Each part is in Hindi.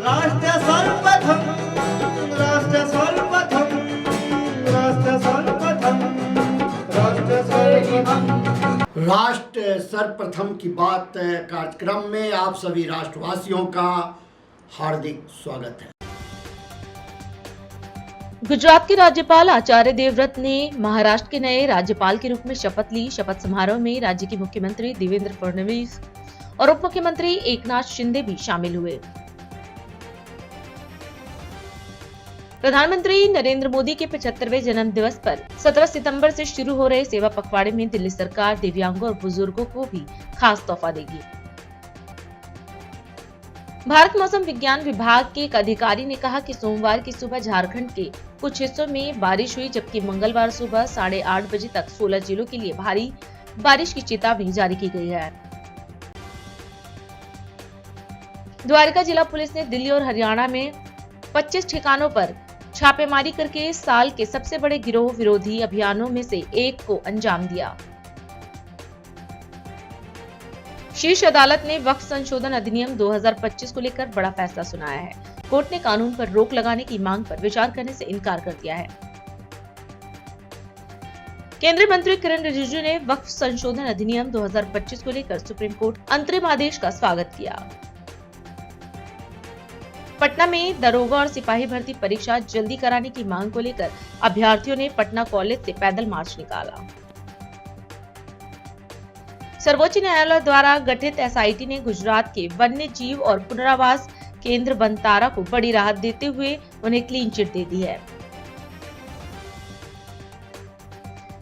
राष्ट्र सर्वप्रथम, राष्ट्र सर्वप्रथम, राष्ट्र सर्वप्रथम, राष्ट्र सर्वप्रथम। राष्ट्र सर्वप्रथम की बात कार्यक्रम में आप सभी राष्ट्रवासियों का हार्दिक स्वागत है। गुजरात के राज्यपाल आचार्य देवव्रत ने महाराष्ट्र के नए राज्यपाल के रूप में शपथ ली। शपथ समारोह में राज्य के मुख्यमंत्री देवेंद्र फडणवीस और उप मुख्यमंत्री एकनाथ शिंदे भी शामिल हुए। प्रधानमंत्री नरेंद्र मोदी के 75वें जन्म दिवस पर 17 सितंबर से शुरू हो रहे सेवा पखवाड़े में दिल्ली सरकार दिव्यांगों और बुजुर्गों को भी खास तोहफा देगी। भारत मौसम विज्ञान विभाग के एक अधिकारी ने कहा कि सोमवार की सुबह झारखंड के कुछ हिस्सों में बारिश हुई, जबकि मंगलवार सुबह 8:30 बजे तक 16 जिलों के लिए भारी बारिश की चेतावनी जारी की गई है। द्वारका जिला पुलिस ने दिल्ली और हरियाणा में 25 ठिकानों पर छापेमारी करके साल के सबसे बड़े गिरोह विरोधी अभियानों में से एक को अंजाम दिया। शीर्ष अदालत ने वक्फ संशोधन अधिनियम 2025 को लेकर बड़ा फैसला सुनाया है। कोर्ट ने कानून पर रोक लगाने की मांग पर विचार करने से इनकार कर दिया है। केंद्रीय मंत्री किरण रिजिजू ने वक्फ संशोधन अधिनियम 2025 को लेकर सुप्रीम कोर्ट अंतरिम आदेश का स्वागत किया। पटना में दरोगा और सिपाही भर्ती परीक्षा जल्दी कराने की मांग को लेकर अभ्यर्थियों ने पटना कॉलेज से पैदल मार्च निकाला। सर्वोच्च न्यायालय द्वारा गठित एसआईटी ने गुजरात के वन्य जीव और पुनरावास केंद्र बनतारा को बड़ी राहत देते हुए उन्हें क्लीन चिट दे दी है।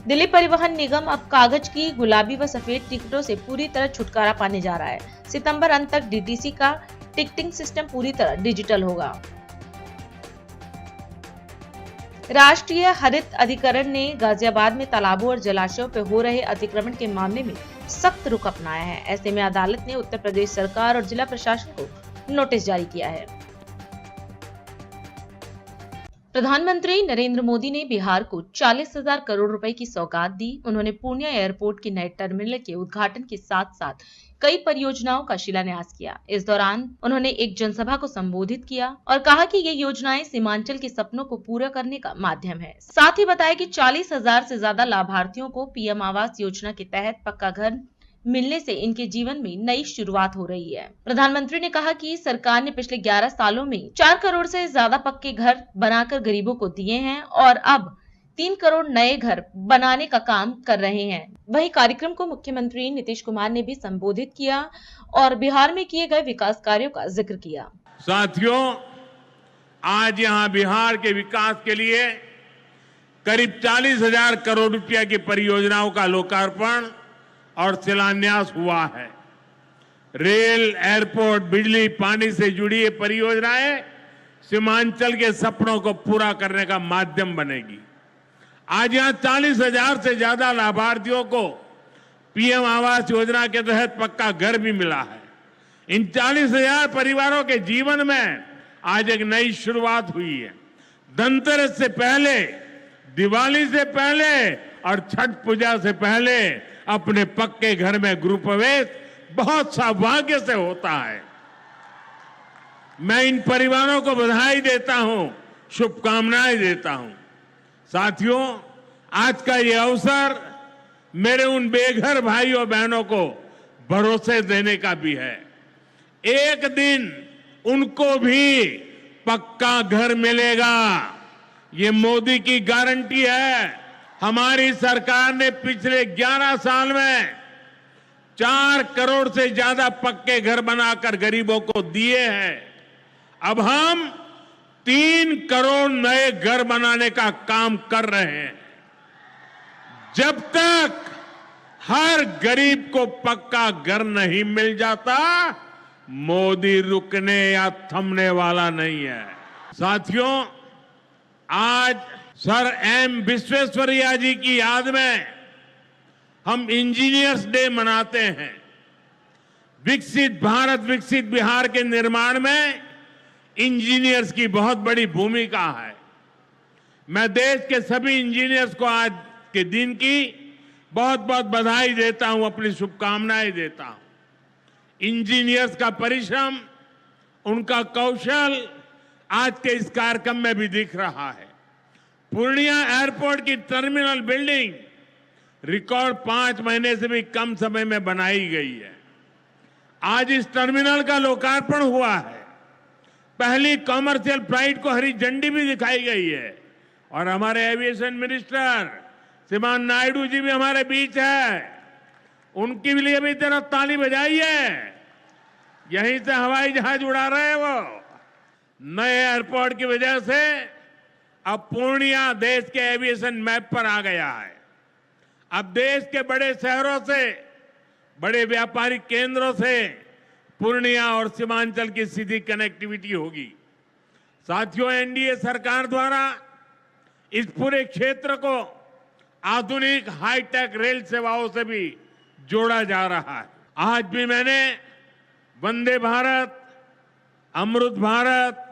दिल्ली परिवहन निगम अब कागज की गुलाबी व सफेद टिकटों से पूरी तरह छुटकारा पाने जा रहा है। सितंबर अंत तक डीटीसी का टिकटिंग सिस्टम पूरी तरह डिजिटल होगा। राष्ट्रीय हरित अधिकरण ने गाजियाबाद में तालाबों और जलाशयों पर हो रहे अतिक्रमण के मामले में सख्त रुख अपनाया है। ऐसे में अदालत ने उत्तर प्रदेश सरकार और जिला प्रशासन को नोटिस जारी किया है। प्रधानमंत्री नरेंद्र मोदी ने बिहार को 40,000 करोड़ रुपए की सौगात दी। उन्होंने पूर्णिया एयरपोर्ट के नए टर्मिनल के उद्घाटन के साथ साथ कई परियोजनाओं का शिलान्यास किया। इस दौरान उन्होंने एक जनसभा को संबोधित किया और कहा कि ये योजनाएं सीमांचल के सपनों को पूरा करने का माध्यम है। साथ ही बताया कि 40,000 से ज्यादा लाभार्थियों को पीएम आवास योजना के तहत पक्का घर मिलने से इनके जीवन में नई शुरुआत हो रही है। प्रधानमंत्री ने कहा कि सरकार ने पिछले 11 सालों में 4 करोड़ से ज्यादा पक्के घर बनाकर गरीबों को दिए हैं और अब 3 करोड़ नए घर बनाने का काम कर रहे हैं। वहीं कार्यक्रम को मुख्यमंत्री नीतीश कुमार ने भी संबोधित किया और बिहार में किए गए विकास कार्यों का जिक्र किया। साथियों, आज यहाँ बिहार के विकास के लिए करीब 40,000 करोड़ रुपया की परियोजनाओं का लोकार्पण और शिलान्यास हुआ है। रेल, एयरपोर्ट, बिजली, पानी से जुड़ी ये परियोजनाएं सीमांचल के सपनों को पूरा करने का माध्यम बनेगी। आज यहां 40,000 से ज्यादा लाभार्थियों को पीएम आवास योजना के तहत पक्का घर भी मिला है। इन 40,000 परिवारों के जीवन में आज एक नई शुरुआत हुई है। धनतेरस से पहले, दिवाली से पहले और छठ पूजा से पहले अपने पक्के घर में गृह प्रवेश बहुत सौभाग्य से होता है। मैं इन परिवारों को बधाई देता हूं, शुभकामनाएं देता हूं। साथियों, आज का ये अवसर मेरे उन बेघर भाइयों बहनों को भरोसे देने का भी है। एक दिन उनको भी पक्का घर मिलेगा, ये मोदी की गारंटी है। हमारी सरकार ने पिछले 11 साल में 4 करोड़ से ज्यादा पक्के घर बनाकर गरीबों को दिए हैं। अब हम 3 करोड़ नए घर बनाने का काम कर रहे हैं। जब तक हर गरीब को पक्का घर नहीं मिल जाता, मोदी रुकने या थमने वाला नहीं है। साथियों, आज सर एम विश्वेश्वरैया जी की याद में हम इंजीनियर्स डे मनाते हैं। विकसित भारत, विकसित बिहार के निर्माण में इंजीनियर्स की बहुत बड़ी भूमिका है। मैं देश के सभी इंजीनियर्स को आज के दिन की बहुत बहुत बधाई देता हूं, अपनी शुभकामनाएं देता हूं। इंजीनियर्स का परिश्रम उनका कौशल आज के इस कार्यक्रम में भी दिख रहा है। पूर्णिया एयरपोर्ट की टर्मिनल बिल्डिंग रिकॉर्ड 5 महीने से भी कम समय में बनाई गई है। आज इस टर्मिनल का लोकार्पण हुआ है। पहली कॉमर्शियल फ्लाइट को हरी झंडी भी दिखाई गई है और हमारे एविएशन मिनिस्टर श्रीमान नायडू जी भी हमारे बीच है। उनके लिए भी जरा ताली बजाइए। यहीं से हवाई जहाज उड़ा रहे हैं वो। नए एयरपोर्ट की वजह से अब पूर्णिया देश के एविएशन मैप पर आ गया है। अब देश के बड़े शहरों से, बड़े व्यापारिक केंद्रों से पूर्णिया और सीमांचल की सीधी कनेक्टिविटी होगी। साथियों, एनडीए सरकार द्वारा इस पूरे क्षेत्र को आधुनिक हाईटेक रेल सेवाओं से भी जोड़ा जा रहा है। आज भी मैंने वंदे भारत, अमृत भारत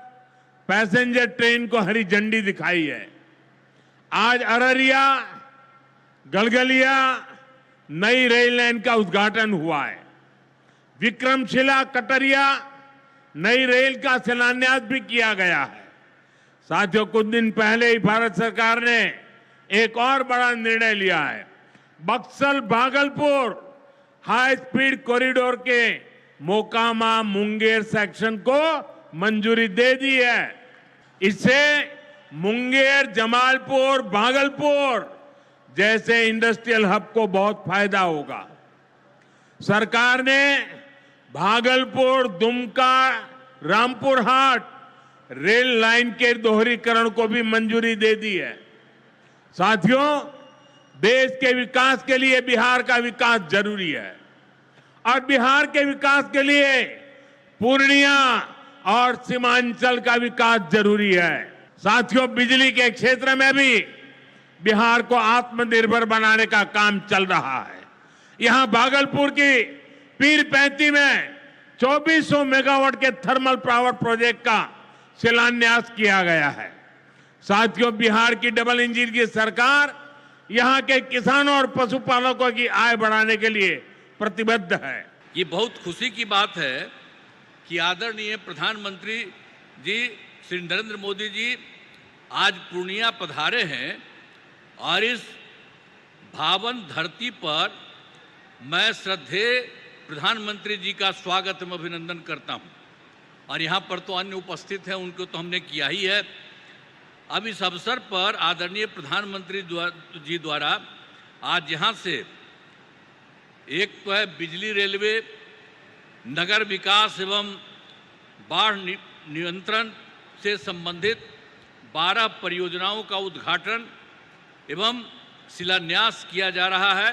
पैसेंजर ट्रेन को हरी झंडी दिखाई है। आज अररिया गलगलिया नई रेल लाइन का उद्घाटन हुआ है। विक्रमशिला कटरिया नई रेल का शिलान्यास भी किया गया है। साथियों, कुछ दिन पहले ही भारत सरकार ने एक और बड़ा निर्णय लिया है। Buxar Bhagalpur high speed corridor के मोकामा मुंगेर सेक्शन को मंजूरी दे दी है। इससे मुंगेर, जमालपुर, भागलपुर जैसे इंडस्ट्रियल हब को बहुत फायदा होगा। सरकार ने भागलपुर, दुमका, रामपुर हाट रेल लाइन के दोहरीकरण को भी मंजूरी दे दी है। साथियों, देश के विकास के लिए बिहार का विकास जरूरी है और बिहार के विकास के लिए पूर्णिया और सीमांचल का विकास जरूरी है। साथियों, बिजली के क्षेत्र में भी बिहार को आत्मनिर्भर बनाने का काम चल रहा है। यहां भागलपुर की पीर पैंती में 2400 मेगावाट के थर्मल पावर प्रोजेक्ट का शिलान्यास किया गया है। साथियों, बिहार की डबल इंजन की सरकार यहां के किसानों और पशुपालकों की आय बढ़ाने के लिए प्रतिबद्ध है। ये बहुत खुशी की बात है कि आदरणीय प्रधानमंत्री जी श्री नरेंद्र मोदी जी आज पूर्णिया पधारे हैं और इस भावन धरती पर मैं श्रद्धेय प्रधानमंत्री जी का स्वागत एवं अभिनंदन करता हूं। और यहाँ पर तो अन्य उपस्थित हैं, उनको तो हमने किया ही है। अब इस अवसर पर आदरणीय प्रधानमंत्री जी द्वारा आज यहाँ से एक तो है बिजली रेलवे, नगर विकास एवं बाढ़ नियंत्रण से संबंधित 12 परियोजनाओं का उद्घाटन एवं शिलान्यास किया जा रहा है।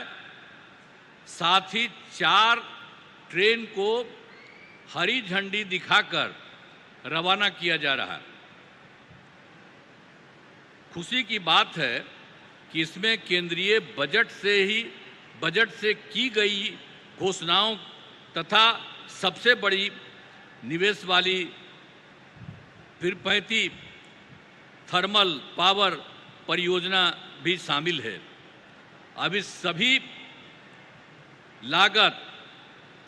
साथ ही 4 ट्रेन को हरी झंडी दिखाकर रवाना किया जा रहा है। खुशी की बात है कि इसमें केंद्रीय बजट से की गई घोषणाओं तथा सबसे बड़ी निवेश वाली पीरपैंती थर्मल पावर परियोजना भी शामिल है। अब इस सभी लागत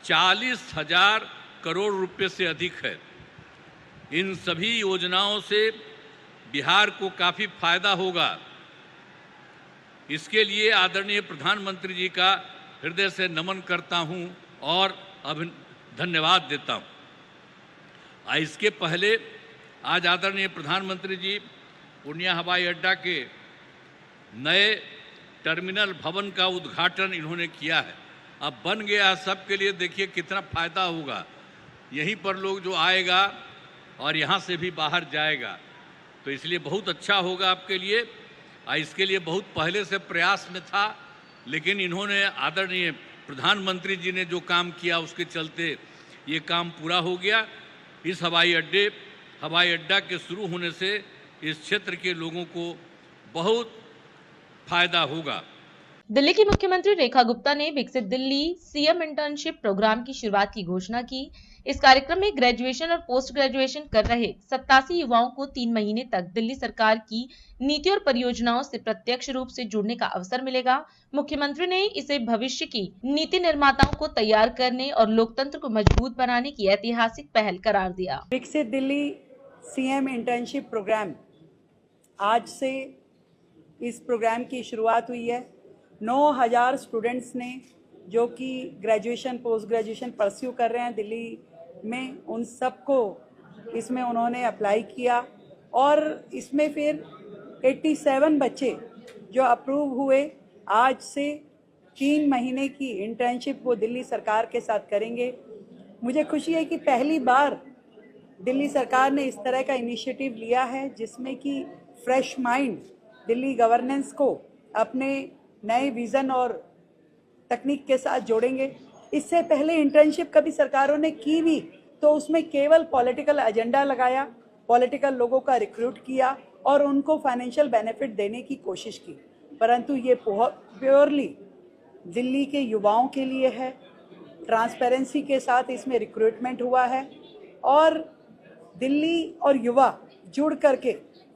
40,000 करोड़ रुपए से अधिक है। इन सभी योजनाओं से बिहार को काफ़ी फायदा होगा। इसके लिए आदरणीय प्रधानमंत्री जी का हृदय से नमन करता हूं और धन्यवाद देता हूं। इसके पहले आज आदरणीय प्रधानमंत्री जी पूर्णिया हवाई अड्डा के नए टर्मिनल भवन का उद्घाटन इन्होंने किया है। अब बन गया सबके लिए, देखिए कितना फायदा होगा। यहीं पर लोग जो आएगा और यहाँ से भी बाहर जाएगा, तो इसलिए बहुत अच्छा होगा आपके लिए। इसके लिए बहुत पहले से प्रयास में था, लेकिन इन्होंने आदरणीय प्रधानमंत्री जी ने जो काम किया उसके चलते ये काम पूरा हो गया। इस हवाई अड्डा के शुरू होने से इस क्षेत्र के लोगों को बहुत फायदा होगा। दिल्ली की मुख्यमंत्री रेखा गुप्ता ने विकसित दिल्ली सीएम इंटर्नशिप प्रोग्राम की शुरुआत की घोषणा की। इस कार्यक्रम में ग्रेजुएशन और पोस्ट ग्रेजुएशन कर रहे 87 युवाओं को 3 महीने तक दिल्ली सरकार की नीति और परियोजनाओं से प्रत्यक्ष रूप से जुड़ने का अवसर मिलेगा। मुख्यमंत्री ने इसे भविष्य की नीति निर्माताओं को तैयार करने और लोकतंत्र को मजबूत बनाने की ऐतिहासिक पहल करार दिया। विकसित दिल्ली सीएम इंटर्नशिप प्रोग्राम, आज से इस प्रोग्राम की शुरुआत हुई है। 9000 स्टूडेंट्स ने जो कि ग्रेजुएशन पोस्ट ग्रेजुएशन परस्यू कर रहे हैं दिल्ली में, उन सबको इसमें उन्होंने अप्लाई किया और इसमें फिर 87 बच्चे जो अप्रूव हुए, आज से 3 महीने की इंटर्नशिप वो दिल्ली सरकार के साथ करेंगे। मुझे खुशी है कि पहली बार दिल्ली सरकार ने इस तरह का इनिशिएटिव लिया है जिसमें कि फ्रेश माइंड दिल्ली गवर्नेंस को अपने नए विज़न और तकनीक के साथ जोड़ेंगे। इससे पहले इंटर्नशिप कभी सरकारों ने की भी तो उसमें केवल पॉलिटिकल एजेंडा लगाया, पॉलिटिकल लोगों का रिक्रूट किया और उनको फाइनेंशियल बेनिफिट देने की कोशिश की, परंतु ये प्योरली दिल्ली के युवाओं के लिए है। ट्रांसपेरेंसी के साथ इसमें रिक्रूटमेंट हुआ है और दिल्ली और युवा जुड़ करके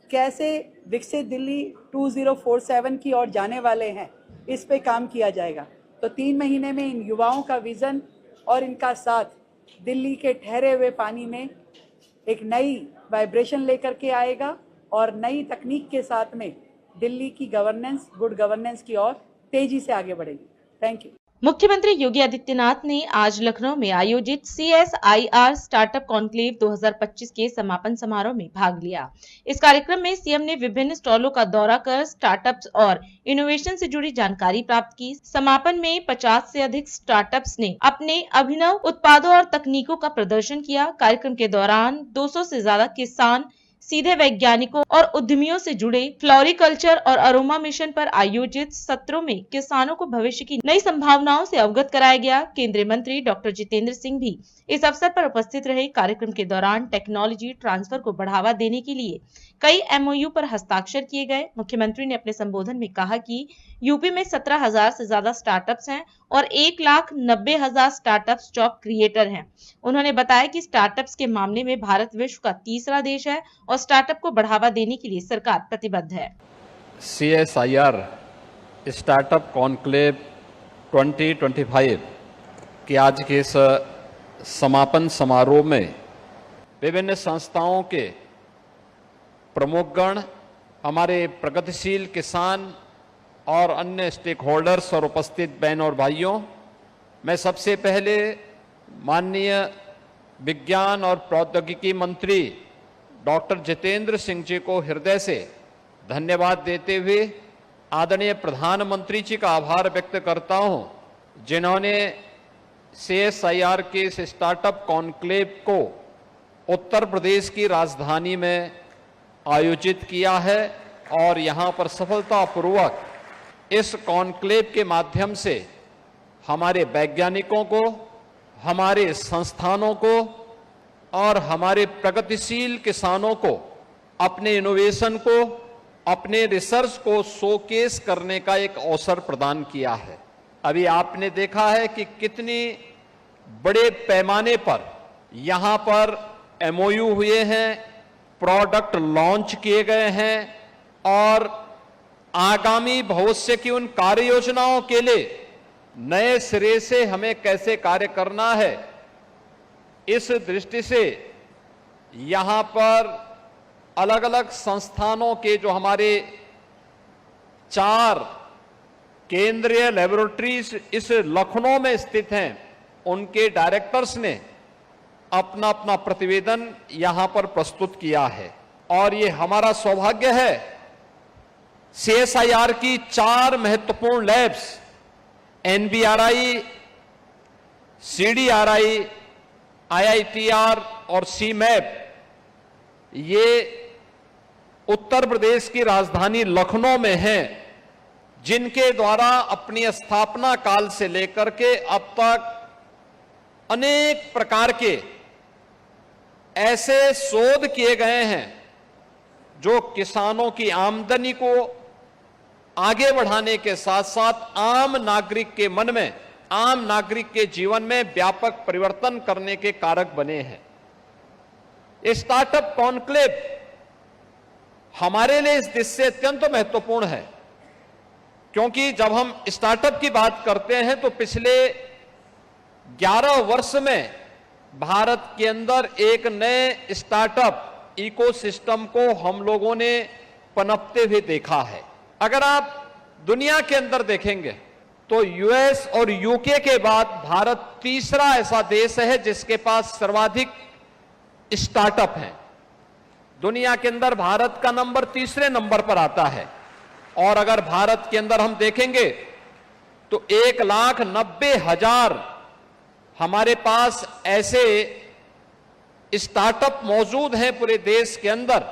कैसे विकसित दिल्ली 2047 की ओर जाने वाले हैं, इस पे काम किया जाएगा। तो 3 महीने में इन युवाओं का विज़न और इनका साथ दिल्ली के ठहरे हुए पानी में एक नई वाइब्रेशन लेकर के आएगा और नई तकनीक के साथ में दिल्ली की गवर्नेंस, गुड गवर्नेंस की ओर तेजी से आगे बढ़ेगी। Thank you. मुख्यमंत्री योगी आदित्यनाथ ने आज लखनऊ में आयोजित CSIR स्टार्टअप कॉन्क्लेव 2025 के समापन समारोह में भाग लिया। इस कार्यक्रम में सीएम ने विभिन्न स्टॉलों का दौरा कर स्टार्टअप्स और इनोवेशन से जुड़ी जानकारी प्राप्त की। समापन में 50 से अधिक स्टार्टअप्स ने अपने अभिनव उत्पादों और तकनीकों का प्रदर्शन किया। कार्यक्रम के दौरान 200 से ज्यादा किसान सीधे वैज्ञानिकों और उद्यमियों से जुड़े फ्लोरिकल्चर और अरोमा मिशन पर आयोजित सत्रों में किसानों को भविष्य की नई संभावनाओं से अवगत कराया गया। केंद्रीय मंत्री डॉक्टर जितेंद्र सिंह भी इस अवसर पर उपस्थित रहे। कार्यक्रम के दौरान टेक्नोलॉजी ट्रांसफर को बढ़ावा देने के लिए कई MOU पर हस्ताक्षर किए गए। मुख्यमंत्री ने अपने संबोधन में कहा कि यूपी में 17,000 से ज्यादा स्टार्टअप्स हैं और 1,90,000 स्टार्टअप्स जॉब क्रिएटर हैं। उन्होंने बताया कि स्टार्टअप्स के मामले में भारत विश्व का तीसरा देश है और स्टार्टअप को बढ़ावा देने के लिए सरकार प्रतिबद्ध है। CSIR स्टार्टअप कॉन्क्लेव 2025 के आज के इस समापन समारोह में विभिन्न संस्थाओं के प्रमुखगण, हमारे प्रगतिशील किसान और अन्य स्टेक होल्डर्स और उपस्थित बहनों और भाइयों, मैं सबसे पहले माननीय विज्ञान और प्रौद्योगिकी मंत्री डॉक्टर जितेंद्र सिंह जी को हृदय से धन्यवाद देते हुए आदरणीय प्रधानमंत्री जी का आभार व्यक्त करता हूं, जिन्होंने CSIR के इस स्टार्टअप कॉन्क्लेव को उत्तर प्रदेश की राजधानी में आयोजित किया है और यहां पर सफलतापूर्वक इस कॉन्क्लेव के माध्यम से हमारे वैज्ञानिकों को, हमारे संस्थानों को और हमारे प्रगतिशील किसानों को अपने इनोवेशन को, अपने रिसर्च को शोकेस करने का एक अवसर प्रदान किया है। अभी आपने देखा है कि कितनी बड़े पैमाने पर यहां पर MOU हुए हैं, प्रोडक्ट लॉन्च किए गए हैं और आगामी भविष्य की उन कार्य योजनाओं के लिए नए सिरे से हमें कैसे कार्य करना है, इस दृष्टि से यहां पर अलग अलग संस्थानों के जो हमारे 4 केंद्रीय लेबोरेटरीज इस लखनऊ में स्थित हैं, उनके डायरेक्टर्स ने अपना अपना प्रतिवेदन यहां पर प्रस्तुत किया है और ये हमारा सौभाग्य है। CSIR की 4 महत्वपूर्ण लैब्स NBRI, CDRI, IITR और CMAP ये उत्तर प्रदेश की राजधानी लखनऊ में हैं, जिनके द्वारा अपनी स्थापना काल से लेकर के अब तक अनेक प्रकार के ऐसे शोध किए गए हैं जो किसानों की आमदनी को आगे बढ़ाने के साथ साथ आम नागरिक के मन में आम नागरिक के जीवन में व्यापक परिवर्तन करने के कारक बने हैं। स्टार्टअप कॉन्क्लेव हमारे लिए इस दृष्टि से अत्यंत महत्वपूर्ण है, क्योंकि जब हम स्टार्टअप की बात करते हैं तो पिछले 11 वर्ष में भारत के अंदर एक नए स्टार्टअप इकोसिस्टम को हम लोगों ने पनपते हुए देखा है। अगर आप दुनिया के अंदर देखेंगे तो यूएस और यूके के बाद भारत तीसरा ऐसा देश है जिसके पास सर्वाधिक स्टार्टअप हैं। दुनिया के अंदर भारत का नंबर तीसरे नंबर पर आता है। और अगर भारत के अंदर हम देखेंगे तो 1,90,000 हमारे पास ऐसे स्टार्टअप मौजूद हैं पूरे देश के अंदर,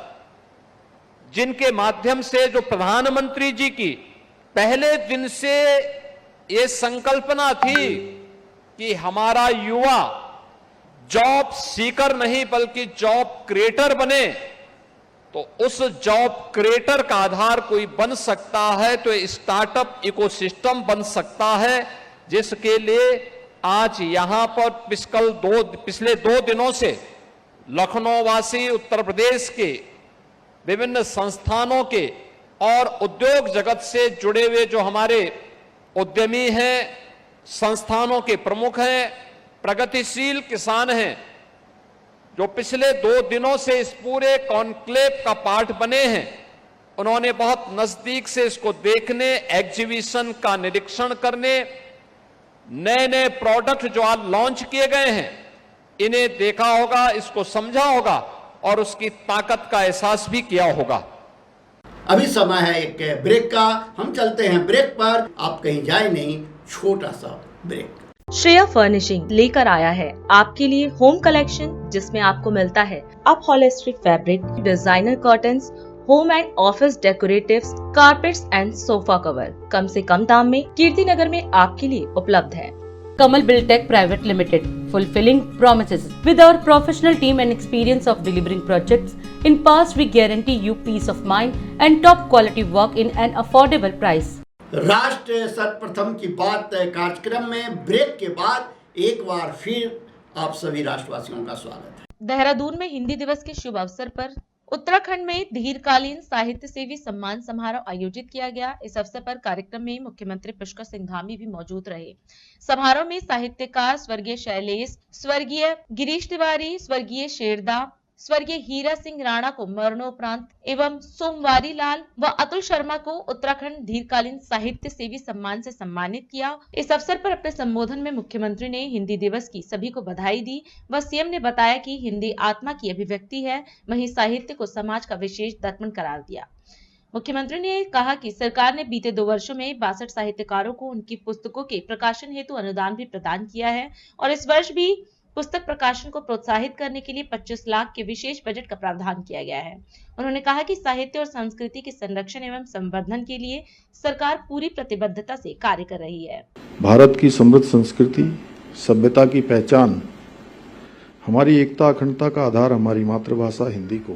जिनके माध्यम से जो प्रधानमंत्री जी की पहले दिन से ये संकल्पना थी कि हमारा युवा जॉब सीकर नहीं बल्कि जॉब क्रिएटर बने, तो उस जॉब क्रिएटर का आधार कोई बन सकता है तो स्टार्टअप इकोसिस्टम बन सकता है, जिसके लिए आज यहां पर पिछले 2 दिनों से लखनऊ वासी, उत्तर प्रदेश के विभिन्न संस्थानों के और उद्योग जगत से जुड़े हुए जो हमारे उद्यमी हैं, संस्थानों के प्रमुख हैं, प्रगतिशील किसान हैं, जो पिछले 2 दिनों से इस पूरे कॉन्क्लेव का पार्ट बने हैं, उन्होंने बहुत नजदीक से इसको देखने, एग्जीबिशन का निरीक्षण करने, नए नए प्रोडक्ट जो आज लॉन्च किए गए हैं इन्हें देखा होगा, इसको समझा होगा और उसकी ताकत का एहसास भी किया होगा। अभी समय है एक ब्रेक का, हम चलते हैं ब्रेक पर, आप कहीं जाए नहीं, छोटा सा ब्रेक। श्रेया फर्निशिंग लेकर आया है आपके लिए होम कलेक्शन, जिसमें आपको मिलता है upholstery fabric, designer curtains, home and office decoratives, carpets and sofa cover कम से कम दाम में कीर्ति नगर में आपके लिए उपलब्ध है। Kamal Buildtech Private Limited, fulfilling promises. With our professional team and experience of delivering projects, in past we guarantee you peace of mind and top quality work in an affordable price. राष्ट्र सर्वप्रथम की बात कार्यक्रम में ब्रेक के बाद एक बार फिर आप सभी राष्ट्रवासियों का स्वागत है। देहरादून में हिंदी दिवस के शुभ अवसर पर उत्तराखंड में दीर्घकालीन साहित्य सेवी सम्मान समारोह आयोजित किया गया। इस अवसर पर कार्यक्रम में मुख्यमंत्री पुष्कर सिंह धामी भी मौजूद रहे। समारोह में साहित्यकार स्वर्गीय शैलेश, स्वर्गीय गिरीश तिवारी, स्वर्गीय शेरदा, स्वर्गीय हीरा सिंह राणा को मरणोपरांत एवं सोमवारी लाल व अतुल शर्मा को उत्तराखंड दीर्घकालीन साहित्य सेवी सम्मान से सम्मानित किया। इस अवसर पर अपने संबोधन में मुख्यमंत्री ने हिंदी दिवस की सभी को बधाई दी व सीएम ने बताया कि हिंदी आत्मा की अभिव्यक्ति है, वहीं साहित्य को समाज का विशेष दर्पण करार दिया। मुख्यमंत्री ने कहा कि सरकार ने बीते 2 वर्षों में 62 साहित्यकारों को उनकी पुस्तकों के प्रकाशन हेतु अनुदान भी प्रदान किया है और इस वर्ष भी पुस्तक प्रकाशन को प्रोत्साहित करने के लिए 25 लाख के विशेष बजट का प्रावधान किया गया है। उन्होंने कहा कि साहित्य और संस्कृति के संरक्षण एवं संवर्धन के लिए सरकार पूरी प्रतिबद्धता से कार्य कर रही है। भारत की समृद्ध संस्कृति, सभ्यता की पहचान, हमारी एकता अखंडता का आधार हमारी मातृभाषा हिंदी को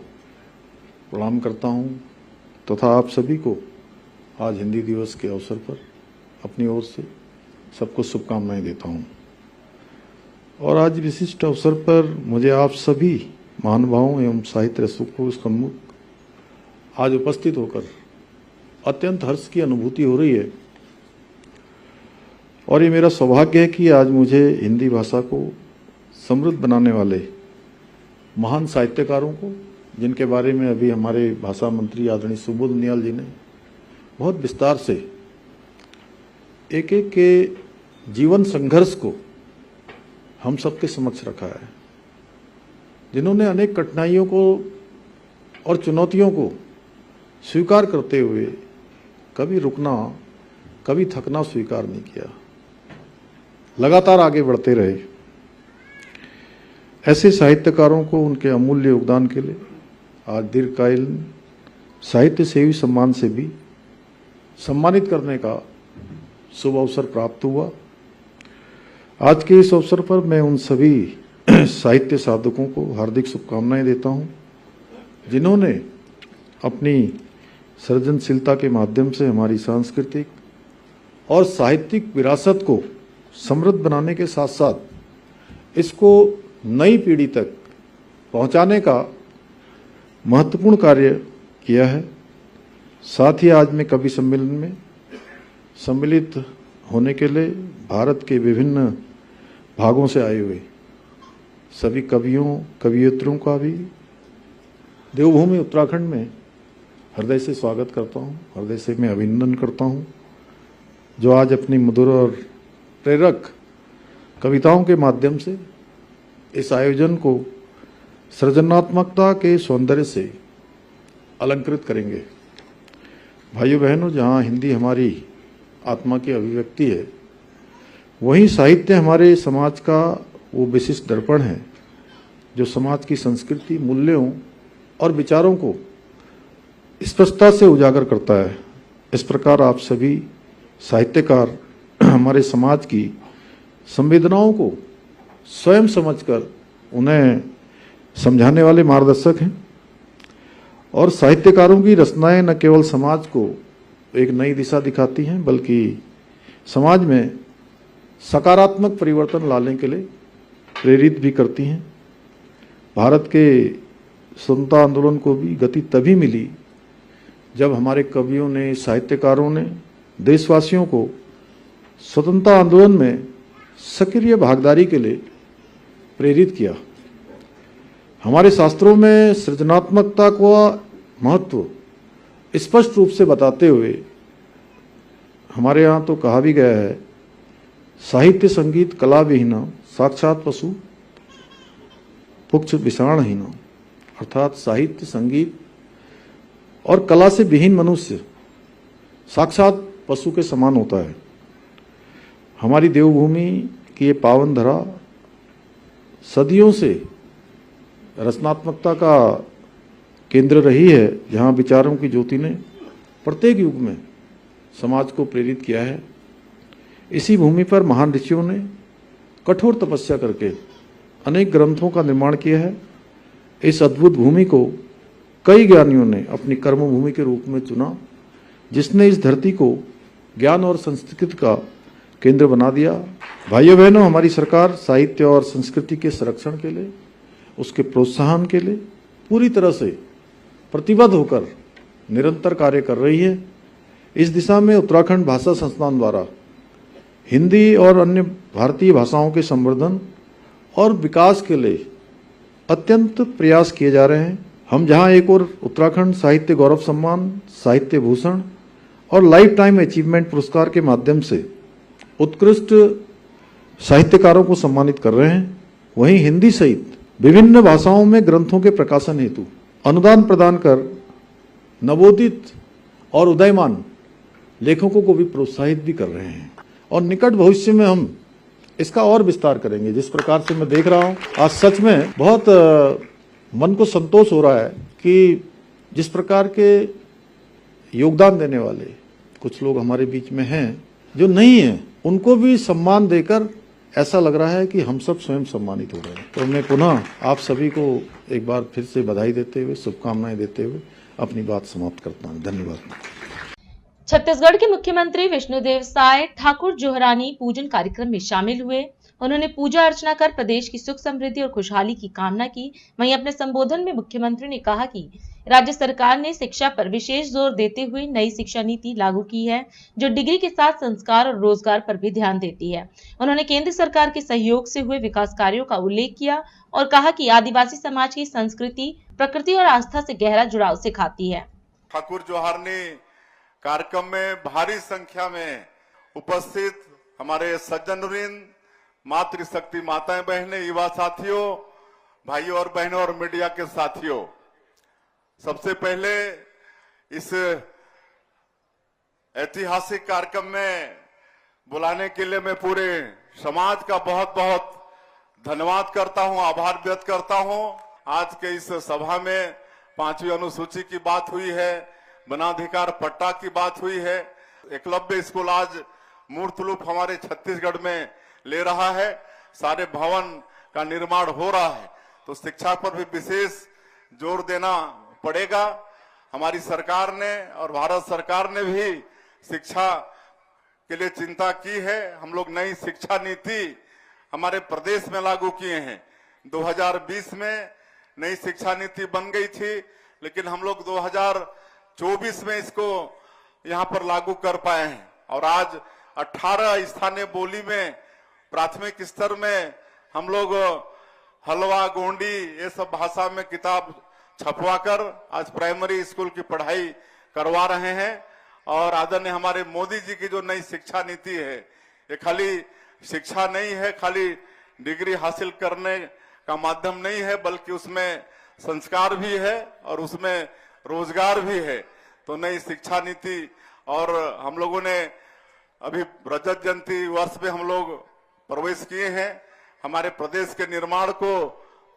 प्रणाम करता हूं तथा आप सभी को आज हिंदी दिवस के अवसर पर अपनी ओर से सबको शुभकामनाएं देता हूं। और आज विशिष्ट अवसर पर मुझे आप सभी महानुभावों एवं साहित्य रसिकों के सम्मुख आज उपस्थित होकर अत्यंत हर्ष की अनुभूति हो रही है और ये मेरा सौभाग्य है कि आज मुझे हिंदी भाषा को समृद्ध बनाने वाले महान साहित्यकारों को, जिनके बारे में अभी हमारे भाषा मंत्री आदरणीय सुबोध उनियाल जी ने बहुत विस्तार से एक एक के जीवन संघर्ष को हम सबके समक्ष रखा है, जिन्होंने अनेक कठिनाइयों को और चुनौतियों को स्वीकार करते हुए कभी रुकना, कभी थकना स्वीकार नहीं किया, लगातार आगे बढ़ते रहे। ऐसे साहित्यकारों को उनके अमूल्य योगदान के लिए आज दीर्घकालीन साहित्य सेवी सम्मान से भी सम्मानित करने का शुभ अवसर प्राप्त हुआ। आज के इस अवसर पर मैं उन सभी साहित्य साधकों को हार्दिक शुभकामनाएं देता हूं, जिन्होंने अपनी सृजनशीलता के माध्यम से हमारी सांस्कृतिक और साहित्यिक विरासत को समृद्ध बनाने के साथ साथ इसको नई पीढ़ी तक पहुंचाने का महत्वपूर्ण कार्य किया है। साथ ही आज मैं कवि सम्मेलन में सम्मिलित होने के लिए भारत के विभिन्न भागों से आए हुए सभी कवियों कवियत्रियों का भी देवभूमि उत्तराखंड में हृदय से स्वागत करता हूं, हृदय से मैं अभिनंदन करता हूं, जो आज अपनी मधुर और प्रेरक कविताओं के माध्यम से इस आयोजन को सृजनात्मकता के सौंदर्य से अलंकृत करेंगे। भाइयों बहनों, जहां हिंदी हमारी आत्मा की अभिव्यक्ति है, वहीं साहित्य हमारे समाज का वो विशिष्ट दर्पण है जो समाज की संस्कृति, मूल्यों और विचारों को स्पष्टता से उजागर करता है। इस प्रकार आप सभी साहित्यकार हमारे समाज की संवेदनाओं को स्वयं समझकर उन्हें समझाने वाले मार्गदर्शक हैं और साहित्यकारों की रचनाएं न केवल समाज को एक नई दिशा दिखाती हैं, बल्कि समाज में सकारात्मक परिवर्तन लाने के लिए प्रेरित भी करती हैं। भारत के स्वतंत्रता आंदोलन को भी गति तभी मिली जब हमारे कवियों ने, साहित्यकारों ने देशवासियों को स्वतंत्रता आंदोलन में सक्रिय भागीदारी के लिए प्रेरित किया। हमारे शास्त्रों में सृजनात्मकता का महत्व स्पष्ट रूप से बताते हुए हमारे यहाँ तो कहा भी गया है, साहित्य संगीत कला विहीना साक्षात पशु पुक्ष विषाणहीना, अर्थात साहित्य संगीत और कला से विहीन मनुष्य साक्षात पशु के समान होता है। हमारी देवभूमि की ये पावन धरा सदियों से रचनात्मकता का केंद्र रही है, जहां विचारों की ज्योति ने प्रत्येक युग में समाज को प्रेरित किया है। इसी भूमि पर महान ऋषियों ने कठोर तपस्या करके अनेक ग्रंथों का निर्माण किया है। इस अद्भुत भूमि को कई ज्ञानियों ने अपनी कर्म भूमि के रूप में चुना, जिसने इस धरती को ज्ञान और संस्कृति का केंद्र बना दिया। भाइयों बहनों, हमारी सरकार साहित्य और संस्कृति के संरक्षण के लिए, उसके प्रोत्साहन के लिए पूरी तरह से प्रतिबद्ध होकर निरंतर कार्य कर रही है। इस दिशा में उत्तराखंड भाषा संस्थान द्वारा हिंदी और अन्य भारतीय भाषाओं के संवर्धन और विकास के लिए अत्यंत प्रयास किए जा रहे हैं। हम जहां एक और उत्तराखंड साहित्य गौरव सम्मान, साहित्य भूषण और लाइफ टाइम अचीवमेंट पुरस्कार के माध्यम से उत्कृष्ट साहित्यकारों को सम्मानित कर रहे हैं, वहीं हिंदी सहित विभिन्न भाषाओं में ग्रंथों के प्रकाशन हेतु अनुदान प्रदान कर नवोदित और उदयमान लेखकों को भी प्रोत्साहित भी कर रहे हैं और निकट भविष्य में हम इसका और विस्तार करेंगे। जिस प्रकार से मैं देख रहा हूं, आज सच में बहुत मन को संतोष हो रहा है कि जिस प्रकार के योगदान देने वाले कुछ लोग हमारे बीच में हैं, जो नहीं हैं, उनको भी सम्मान देकर ऐसा लग रहा है कि हम सब स्वयं सम्मानित हो रहे हैं। तो मैं पुनः आप सभी को एक बार फिर से बधाई देते हुए, शुभकामनाएं देते हुए अपनी बात समाप्त करता हूं। धन्यवाद। छत्तीसगढ़ के मुख्यमंत्री विष्णुदेव साय ठाकुर जोहरानी पूजन कार्यक्रम में शामिल हुए। उन्होंने पूजा अर्चना कर प्रदेश की सुख समृद्धि और खुशहाली की कामना की। वहीं अपने संबोधन में मुख्यमंत्री ने कहा कि राज्य सरकार ने शिक्षा पर विशेष जोर देते हुए नई शिक्षा नीति लागू की है, जो डिग्री के साथ संस्कार और रोजगार पर भी ध्यान देती है। उन्होंने केंद्र सरकार के सहयोग से हुए विकास कार्यों का उल्लेख किया और कहा कि आदिवासी समाज की संस्कृति, प्रकृति और आस्था से गहरा जुड़ाव सिखाती है। ठाकुर जोहारनी कार्यक्रम में भारी संख्या में उपस्थित हमारे सज्जनवृंद, मातृशक्ति माताएं बहनें, युवा साथियों, भाइयों और बहनों और मीडिया के साथियों, सबसे पहले इस ऐतिहासिक कार्यक्रम में बुलाने के लिए मैं पूरे समाज का बहुत बहुत धन्यवाद करता हूं, आभार व्यक्त करता हूं। आज के इस सभा में 5वीं अनुसूची की बात हुई है, वनाधिकार पट्टा की बात हुई है। एकलव्य स्कूल आज मूर्त रूप हमारे छत्तीसगढ़ में ले रहा है, सारे भवन का निर्माण हो रहा है, तो शिक्षा पर भी विशेष जोर देना पड़ेगा। हमारी सरकार ने और भारत सरकार ने भी शिक्षा के लिए चिंता की है। हम लोग नई शिक्षा नीति हमारे प्रदेश में लागू किए हैं। 2020 में नई शिक्षा नीति बन गई थी, लेकिन हम लोग 2024 में इसको यहाँ पर लागू कर पाए हैं। और आज 18 स्थानीय बोली में प्राथमिक स्तर में हम लोग हलवा, गोंडी ये सब भाषा में किताब छपवाकर आज प्राइमरी स्कूल की पढ़ाई करवा रहे हैं। और आदरणीय हमारे मोदी जी की जो नई शिक्षा नीति है, ये खाली शिक्षा नहीं है, खाली डिग्री हासिल करने का माध्यम नहीं है, बल्कि उसमें संस्कार भी है और उसमें रोजगार भी है। तो नई शिक्षा नीति, और हम लोगों ने अभी रजत जयंती वर्ष में हम लोग प्रवेश किए हैं। हमारे प्रदेश के निर्माण को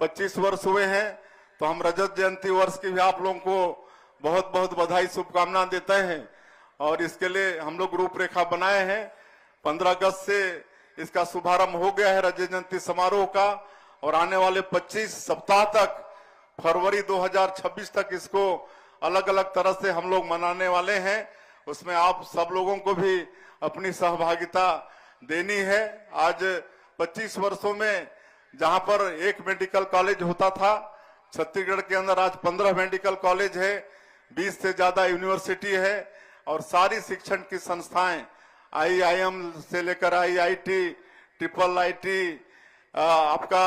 25 वर्ष हुए हैं, तो हम रजत जयंती वर्ष की भी आप लोगों को बहुत बहुत बधाई, शुभकामनाएं देते हैं। और इसके लिए हम लोग रूपरेखा बनाए हैं। 15 अगस्त से इसका शुभारंभ हो गया है रजत जयंती समारोह का, और आने वाले 25 सप्ताह तक, फरवरी 2026 तक इसको अलग अलग तरह से हम लोग मनाने वाले हैं। उसमें आप सब लोगों को भी अपनी सहभागिता देनी है। आज 25 वर्षों में जहां पर एक मेडिकल कॉलेज होता था, छत्तीसगढ़ के अंदर आज 15 मेडिकल कॉलेज है, 20 से ज्यादा यूनिवर्सिटी है, और सारी शिक्षण की संस्थाएं IIM से लेकर IIT, IIIT, आपका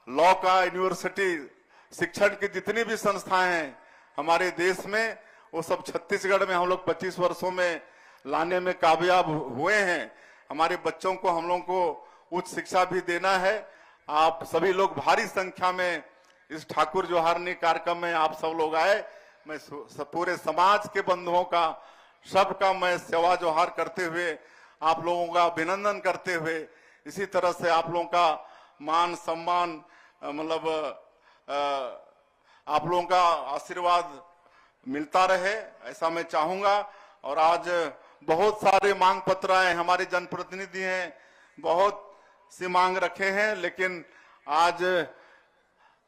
लॉ का यूनिवर्सिटी, शिक्षण की जितनी भी संस्थाएं हैं हमारे देश में, वो सब छत्तीसगढ़ में हम लोग 25 वर्षों में लाने में कामयाब हुए हैं। हमारे बच्चों को, हम लोगों को उच्च शिक्षा भी देना है। आप सभी लोग भारी संख्या में इस ठाकुर जोहारनी कार्यक्रम में आप सब लोग आए। मैं पूरे समाज के बंधुओं का, सबका मैं सेवा जोहार करते हुए, आप लोगों का अभिनंदन करते हुए, इसी तरह से आप लोगों का मान सम्मान, मतलब आप लोगों का आशीर्वाद मिलता रहे, ऐसा मैं चाहूंगा। और आज बहुत सारे मांग पत्र आए, हमारे जनप्रतिनिधि हैं, बहुत सी मांग रखे हैं, लेकिन आज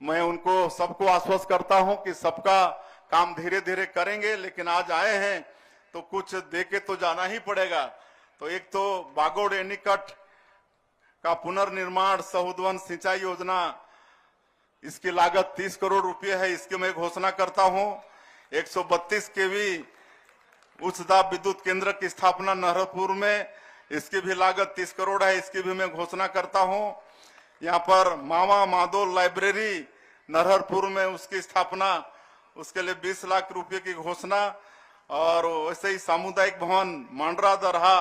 मैं उनको सबको आश्वस्त करता हूं कि सबका काम धीरे धीरे करेंगे। लेकिन आज आए हैं तो कुछ देके तो जाना ही पड़ेगा। तो एक तो बागोड़ एनीकट का पुनर्निर्माण, सहुदवन सिंचाई योजना, इसकी लागत 30 करोड़ रुपए है, इसकी मैं घोषणा करता हूं। 132 केवी उच्च दाब विद्युत केंद्र की स्थापना नरहरपुर में, इसकी भी लागत 30 करोड़ है, इसकी भी मैं घोषणा करता हूं। यहाँ पर मामा माधो लाइब्रेरी नरहरपुर में, उसकी स्थापना, उसके लिए 20 लाख रुपए की घोषणा। और वैसे ही सामुदायिक भवन मांडरा दरहा,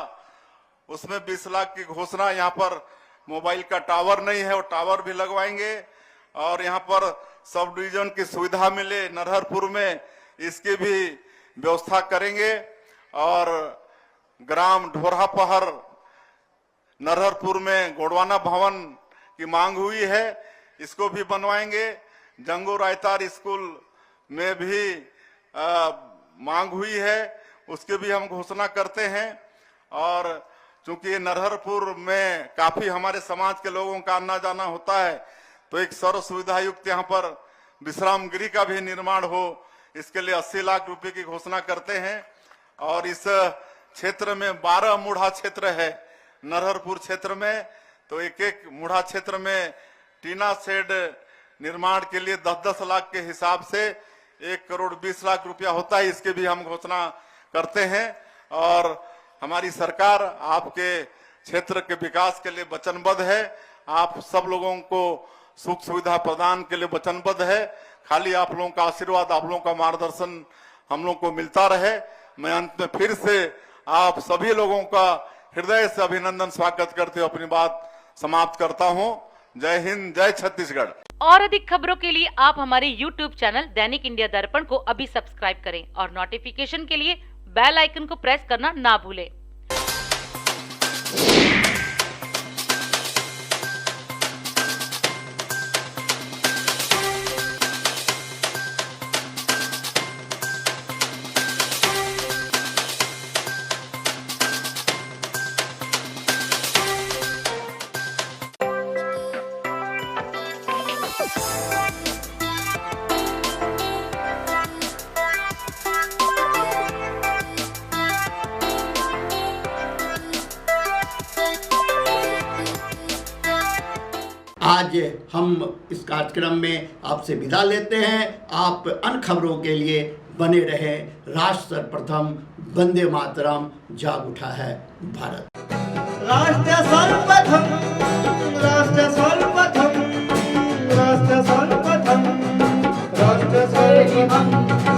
उसमें 20 लाख की घोषणा। यहाँ पर मोबाइल का टावर नहीं है, वो टावर भी लगवाएंगे। और यहाँ पर सब डिवीजन की सुविधा मिले नरहरपुर में, इसकी भी व्यवस्था करेंगे। और ग्राम ढोरापहर नरहरपुर में गोडवाना भवन की मांग हुई है, इसको भी बनवाएंगे। जंगू रायतार स्कूल में भी मांग हुई है, उसकी भी हम घोषणा करते हैं। और चूंकि नरहरपुर में काफी हमारे समाज के लोगों का आना जाना होता है, तो एक सर्व सुविधा युक्त यहाँ पर विश्राम गृह का भी निर्माण हो, इसके लिए 80 लाख रुपए की घोषणा करते हैं। और इस क्षेत्र में 12 मूढ़ा क्षेत्र है नरहरपुर क्षेत्र में, तो एक एक मूढ़ा क्षेत्र में टीना शेड निर्माण के लिए 10-10 लाख के हिसाब से 1 करोड़ 20 लाख रुपया होता है, इसके भी हम घोषणा करते हैं। और हमारी सरकार आपके क्षेत्र के विकास के लिए वचनबद्ध है, आप सब लोगों को सुख सुविधा प्रदान के लिए वचनबद्ध है। खाली आप लोगों का आशीर्वाद, आप लोगों का मार्गदर्शन हम लोगों को मिलता रहे। मैं अंत में फिर से आप सभी लोगों का हृदय से अभिनंदन, स्वागत करते हुए अपनी बात समाप्त करता हूं। जय हिंद, जय छत्तीसगढ़। और अधिक खबरों के लिए आप हमारे YouTube चैनल दैनिक इंडिया दर्पण को अभी सब्सक्राइब करें और नोटिफिकेशन के लिए बेल आइकन को प्रेस करना ना भूलें। आज हम इस कार्यक्रम में आपसे विदा लेते हैं। आप अन्य खबरों के लिए बने रहे। राष्ट्र सर्वप्रथम, वंदे मातरम, जाग उठा है भारत। राष्ट्र सर्वप्रथम, राष्ट्र सर्वप्रथम, राष्ट्र सर्वप्रथम, राष्ट्र सर्वप्रथम।